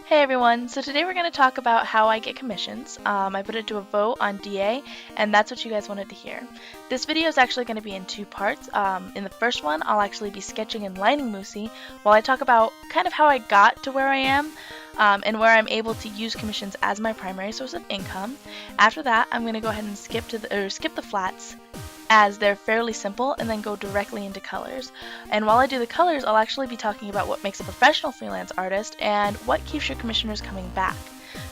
Hey everyone, so today we're going to talk about how I get commissions. I put it to a vote on DA, and that's what you guys wanted to hear. This video is actually going to be in two parts. In the first one, I'll actually be sketching and lining Moosey while I talk about kind of how I got to where I am and where I'm able to use commissions as my primary source of income. After that, I'm going to go ahead and skip the flats, as they're fairly simple, and then go directly into colors. And while I do the colors, I'll actually be talking about what makes a professional freelance artist and what keeps your commissioners coming back.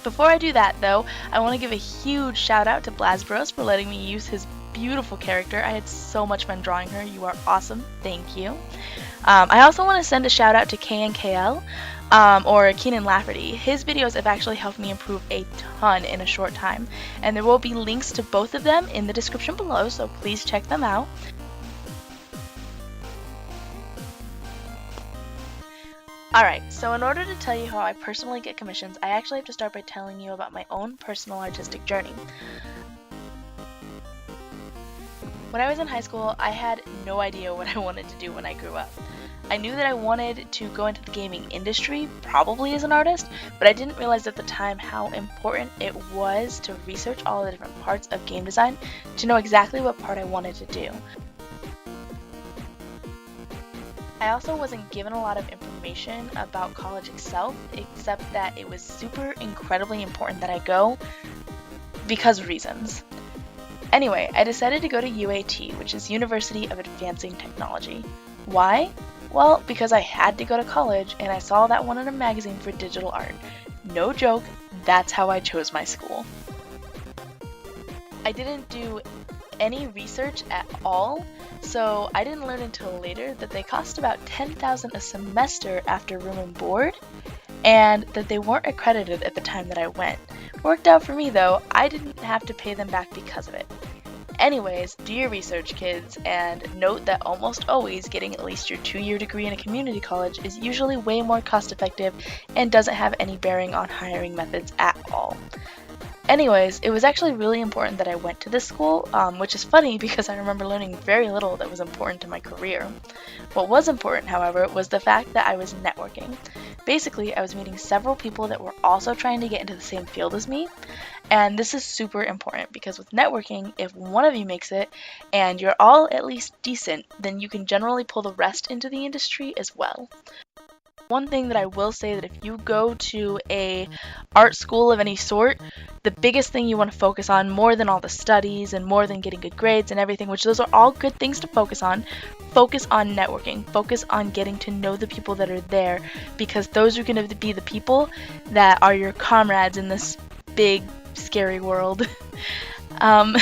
Before I do that though, I want to give a huge shout out to Blasbros for letting me use his beautiful character. I had so much fun drawing her. You are awesome. Thank you. I also want to send a shout out to KNKL, or Keenan Lafferty. His videos have actually helped me improve a ton in a short time, and there will be links to both of them in the description below, so please check them out. Alright, so in order to tell you how I personally get commissions, I actually have to start by telling you about my own personal artistic journey. When I was in high school, I had no idea what I wanted to do when I grew up. I knew that I wanted to go into the gaming industry, probably as an artist, but I didn't realize at the time how important it was to research all the different parts of game design to know exactly what part I wanted to do. I also wasn't given a lot of information about college itself, except that it was super incredibly important that I go because of reasons. Anyway, I decided to go to UAT, which is University of Advancing Technology. Why? Well, because I had to go to college and I saw that one in a magazine for digital art. No joke, that's how I chose my school. I didn't do any research at all, so I didn't learn until later that they cost about $10,000 a semester after room and board, and that they weren't accredited at the time that I went. Worked out for me though, I didn't have to pay them back because of it. Anyways, do your research, kids, and note that almost always getting at least your 2-year degree in a community college is usually way more cost effective and doesn't have any bearing on hiring methods at all. Anyways, it was actually really important that I went to this school, which is funny because I remember learning very little that was important to my career. What was important, however, was the fact that I was networking. Basically, I was meeting several people that were also trying to get into the same field as me, and this is super important because with networking, if one of you makes it and you're all at least decent, then you can generally pull the rest into the industry as well. One thing that I will say that if you go to a art school of any sort, the biggest thing you want to focus on, more than all the studies and more than getting good grades and everything, which those are all good things to focus on networking. Focus on getting to know the people that are there, because those are going to be the people that are your comrades in this big, scary world. That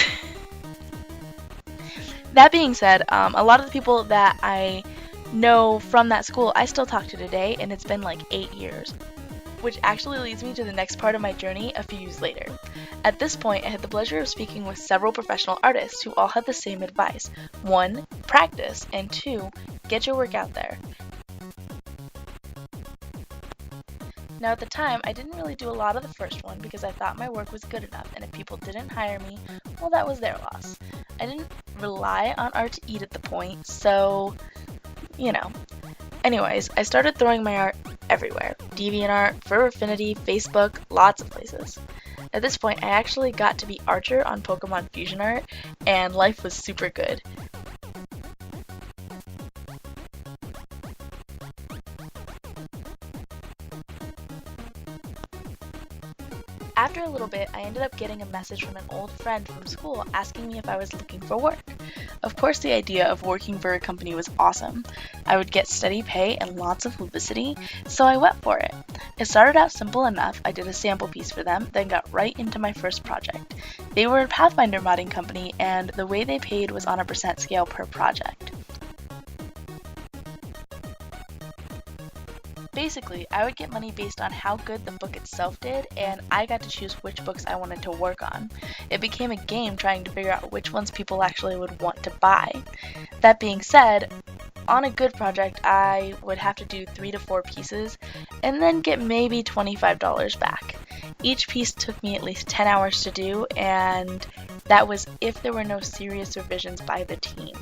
being said, a lot of the people that I know from that school I still talk to today, and it's been like 8 years. Which actually leads me to the next part of my journey a few years later. At this point, I had the pleasure of speaking with several professional artists who all had the same advice. 1, practice, and 2, get your work out there. Now at the time, I didn't really do a lot of the first one because I thought my work was good enough, and if people didn't hire me, well, that was their loss. I didn't rely on art to eat at the point, so you know. Anyways, I started throwing my art everywhere. DeviantArt, Fur Affinity, Facebook, lots of places. At this point, I actually got to be Archer on Pokemon Fusion Art, and life was super good. After a little bit, I ended up getting a message from an old friend from school asking me if I was looking for work. Of course, the idea of working for a company was awesome. I would get steady pay and lots of publicity, so I went for it. It started out simple enough. I did a sample piece for them, then got right into my first project. They were a Pathfinder modding company, and the way they paid was on a % scale per project. Basically, I would get money based on how good the book itself did, and I got to choose which books I wanted to work on. It became a game trying to figure out which ones people actually would want to buy. That being said, on a good project, I would have to do 3 to 4 pieces and then get maybe $25 back. Each piece took me at least 10 hours to do, and that was if there were no serious revisions by the team.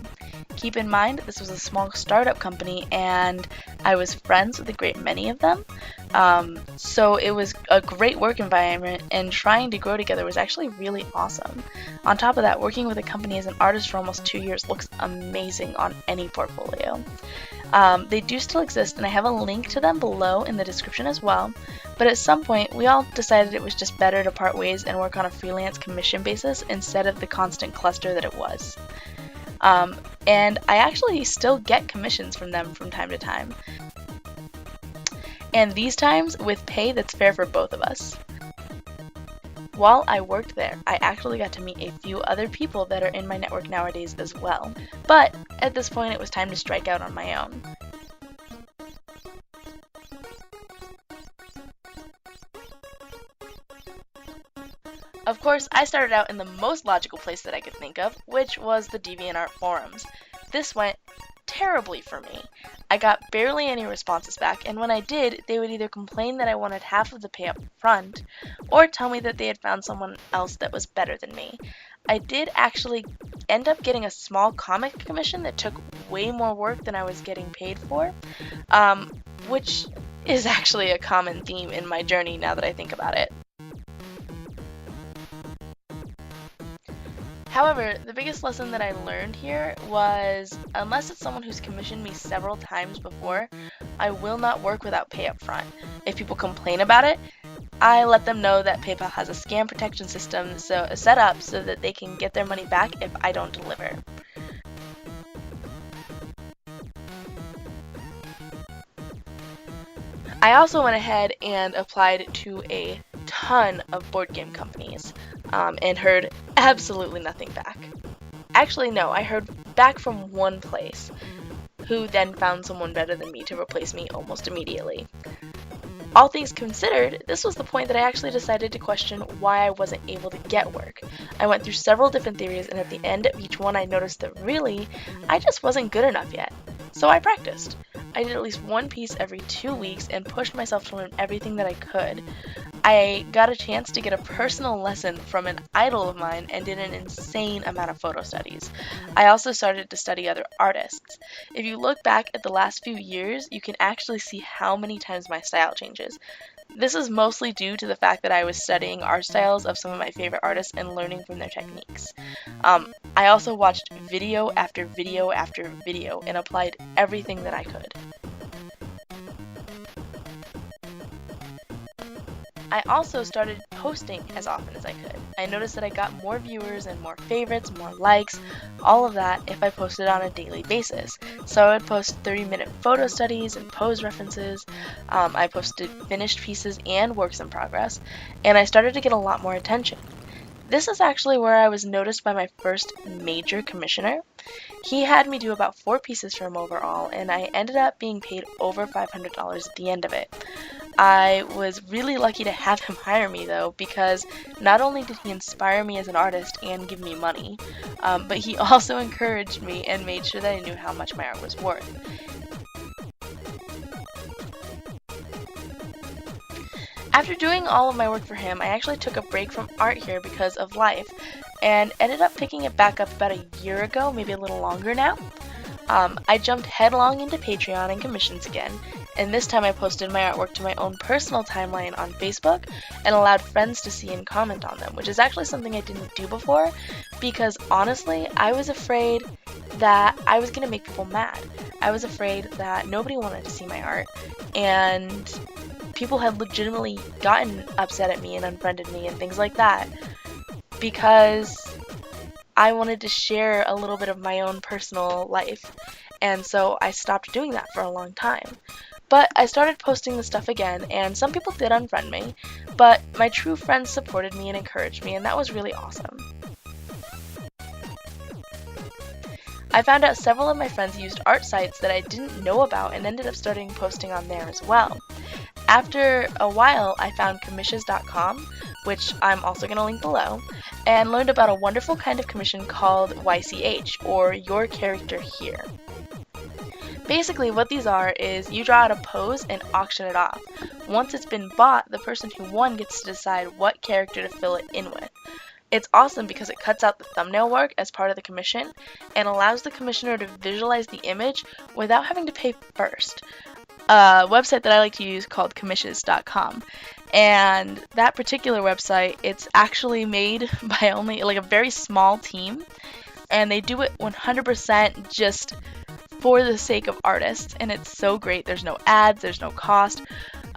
Keep in mind, this was a small startup company and I was friends with a great many of them. So it was a great work environment, and trying to grow together was actually really awesome. On top of that, working with a company as an artist for almost 2 years looks amazing on any portfolio. They do still exist, and I have a link to them below in the description as well. But at some point, we all decided it was just better to part ways and work on a freelance commission basis instead of the constant cluster that it was. And I actually still get commissions from them from time to time. And these times with pay that's fair for both of us. While I worked there, I actually got to meet a few other people that are in my network nowadays as well. But at this point, it was time to strike out on my own. Of course, I started out in the most logical place that I could think of, which was the DeviantArt forums. This went terribly for me. I got barely any responses back, and when I did, they would either complain that I wanted half of the pay up front, or tell me that they had found someone else that was better than me. I did actually end up getting a small comic commission that took way more work than I was getting paid for, which is actually a common theme in my journey now that I think about it. However, the biggest lesson that I learned here was, unless it's someone who's commissioned me several times before, I will not work without pay up front. If people complain about it, I let them know that PayPal has a scam protection system set up so that they can get their money back if I don't deliver. I also went ahead and applied to a ton of board game companies and heard absolutely nothing back. Actually, no, I heard back from one place, who then found someone better than me to replace me almost immediately. All things considered, this was the point that I actually decided to question why I wasn't able to get work. I went through several different theories, and at the end of each one I noticed that really, I just wasn't good enough yet. So I practiced. I did at least one piece every 2 weeks and pushed myself to learn everything that I could. I got a chance to get a personal lesson from an idol of mine and did an insane amount of photo studies. I also started to study other artists. If you look back at the last few years, you can actually see how many times my style changes. This is mostly due to the fact that I was studying art styles of some of my favorite artists and learning from their techniques. I also watched video after video after video and applied everything that I could. I also started posting as often as I could. I noticed that I got more viewers and more favorites, more likes, all of that if I posted on a daily basis. So I would post 30-minute photo studies and pose references. I posted finished pieces and works in progress, and I started to get a lot more attention. This is actually where I was noticed by my first major commissioner. He had me do about 4 pieces for him overall, and I ended up being paid over $500 at the end of it. I was really lucky to have him hire me though, because not only did he inspire me as an artist and give me money, but he also encouraged me and made sure that I knew how much my art was worth. After doing all of my work for him, I actually took a break from art here because of life, and ended up picking it back up about a year ago, maybe a little longer now. I jumped headlong into Patreon and commissions again, and this time I posted my artwork to my own personal timeline on Facebook and allowed friends to see and comment on them, which is actually something I didn't do before, because honestly, I was afraid that I was going to make people mad. I was afraid that nobody wanted to see my art, and people had legitimately gotten upset at me and unfriended me and things like that because I wanted to share a little bit of my own personal life, and so I stopped doing that for a long time. But I started posting the stuff again, and some people did unfriend me, but my true friends supported me and encouraged me, and that was really awesome. I found out several of my friends used art sites that I didn't know about and ended up starting posting on there as well. After a while, I found commissions.com, which I'm also going to link below, and learned about a wonderful kind of commission called YCH, or Your Character Here. Basically, what these are is you draw out a pose and auction it off. Once it's been bought, the person who won gets to decide what character to fill it in with. It's awesome because it cuts out the thumbnail work as part of the commission and allows the commissioner to visualize the image without having to pay first. a website that I like to use called commissions.com. And that particular website, it's actually made by only like a very small team, and they do it 100% just for the sake of artists, and it's so great. There's no ads, there's no cost.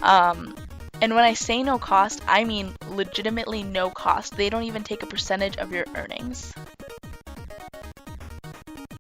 Um, and when I say no cost, I mean legitimately no cost. They don't even take a percentage of your earnings.